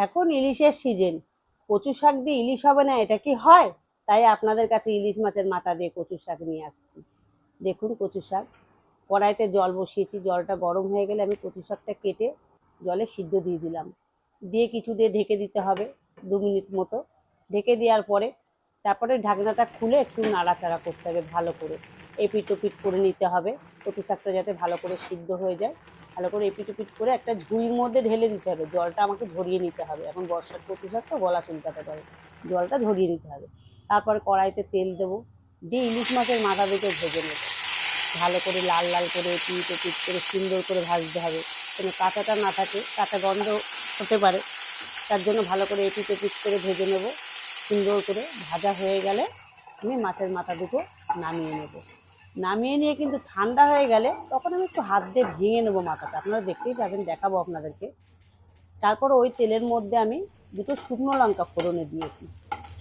এখন ইলিশের সিজন, কচু শাক দিয়ে ইলিশ হবে না, এটা কি হয়? তাই আপনাদের কাছে ইলিশ মাছের মাথা দিয়ে কচু শাক নিয়ে আসছি। দেখুন কচু শাক, কড়াইতে জল বসিয়েছি, জলটা গরম হয়ে গেলে আমি কচু শাকটা কেটে জলে সিদ্ধ দিয়ে দিলাম। দিয়ে কিছু দিয়ে ঢেকে দিতে হবে 2 মিনিট মতো। ঢেকে দেওয়ার পরে তারপরে ঢাকনাটা খুলে একটু নাড়াচাড়া করতে হবে ভালো করে, এপিট ওপিট করে নিতে হবে, কচু শাকটা যাতে ভালো করে সিদ্ধ হয়ে যায়। ভালো করে এপিট ওপিট করে একটা ঝুড়ির মধ্যে ঢেলে দিতে হবে, জলটা আমাকে ঝরিয়ে নিতে হবে, এখন বর্ষার কচু শাক তো গলা চুলকাতে পারে, জলটা ঝরিয়ে নিতে হবে। তারপরে কড়াইতে তেল দেবো, দিয়ে ইলিশ মাছের মাথা দুটো ভেজে নেবো ভালো করে, লাল লাল করে এপিট ওপিট করে সুন্দর করে ভাজতে হবে, কোনো কাঁচাটা না থাকে, কাঁচা গন্ধ হতে পারে, তার জন্য ভালো করে এপিট ওপিট করে ভেজে নেব। সুন্দর করে ভাজা হয়ে গেলে আমি মাছের মাথা দুটো নামিয়ে নেব। নামিয়ে নিয়ে কিন্তু ঠান্ডা হয়ে গেলে তখন আমি একটু হাত দিয়ে ভেঙে নেবো মাথাটা, আপনারা দেখতেই পাবেন, দেখাবো আপনাদেরকে। তারপর ওই তেলের মধ্যে আমি দুটো শুকনো লঙ্কা ফোড়নে দিয়েছি।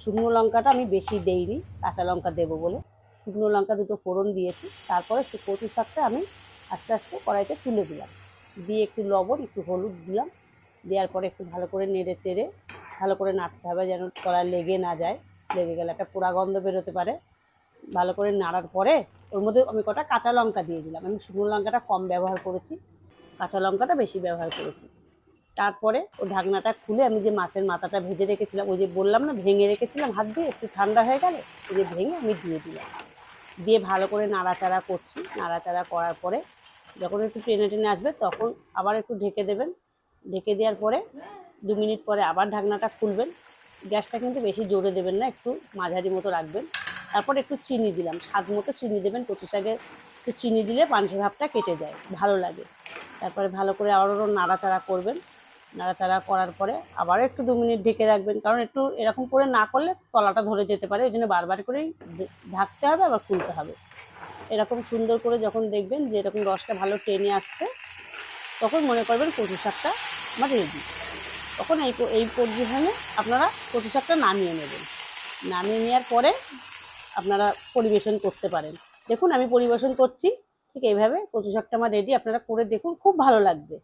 শুকনো লঙ্কাটা আমি বেশি দেইনি, কাঁচা লঙ্কা দেবো বলে শুকনো লঙ্কা দুটো ফোড়ন দিয়েছি। তারপরে সে কচু শাকটা আমি আস্তে আস্তে কড়াইতে তুলে দিলাম, দিয়ে একটু লবণ একটু হলুদ দিলাম। দেওয়ার পরে একটু ভালো করে নেড়ে চেড়ে ভালো করে নাড়তে হবে, যেন তলায় লেগে না যায়, লেগে গেলে একটা পোড়া গন্ধ বেরোতে পারে। ভালো করে নাড়ার পরে ওর মধ্যে আমি কটা কাঁচা লঙ্কা দিয়ে দিলাম, আমি শুকনো লঙ্কাটা কম ব্যবহার করেছি, কাঁচা লঙ্কাটা বেশি ব্যবহার করেছি। তারপরে ও ঢাকনাটা খুলে আমি যে মাছের মাথাটা ভেজে রেখেছিলাম, ওই যে বললাম না ভেঙে রেখেছিলাম হাত দিয়ে, একটু ঠান্ডা হয়ে গেলে ওই যে ভেঙে আমি দিয়ে দিলাম। দিয়ে ভালো করে নাড়াচাড়া করছি, নাড়াচাড়া করার পরে যখন একটু টেনে টেনে আসবে তখন আবার একটু ঢেকে দেবেন। ঢেকে দেওয়ার পরে 2 মিনিট পরে আবার ঢাকনাটা খুলবেন। গ্যাসটা কিন্তু বেশি জোরে দেবেন না, একটু মাঝারি মতো রাখবেন। তারপর একটু চিনি দিলাম, স্বাদ মতো চিনি দেবেন, কচু শাকে একটু চিনি দিলে পানসে ভাবটা কেটে যায়, ভালো লাগে। তারপরে ভালো করে আবারও নাড়াচাড়া করবেন। নাড়াচাড়া করার পরে আবার একটু 2 মিনিট ঢেকে রাখবেন, কারণ একটু এরকম করে না করলে তলাটা ধরে যেতে পারে, ওই জন্য বারবার করেই ঢাকতে হবে, আবার খুলতে হবে। এরকম সুন্দর করে যখন দেখবেন যে এরকম রসটা ভালো টেনে আসছে, তখন মনে করবেন কচু শাকটা আমার রেডি। তখন এই পরিমাণে আপনারা কচু শাকটা নামিয়ে নেবেন। নামিয়ে নেওয়ার পরে আপনারা পরিবেশন করতে পারেন। দেখুন আমি পরিবেশন করছি, ঠিক এইভাবে কচু শাকটা আমার রেডি, আপনারা করে দেখুন, খুব ভালো লাগবে।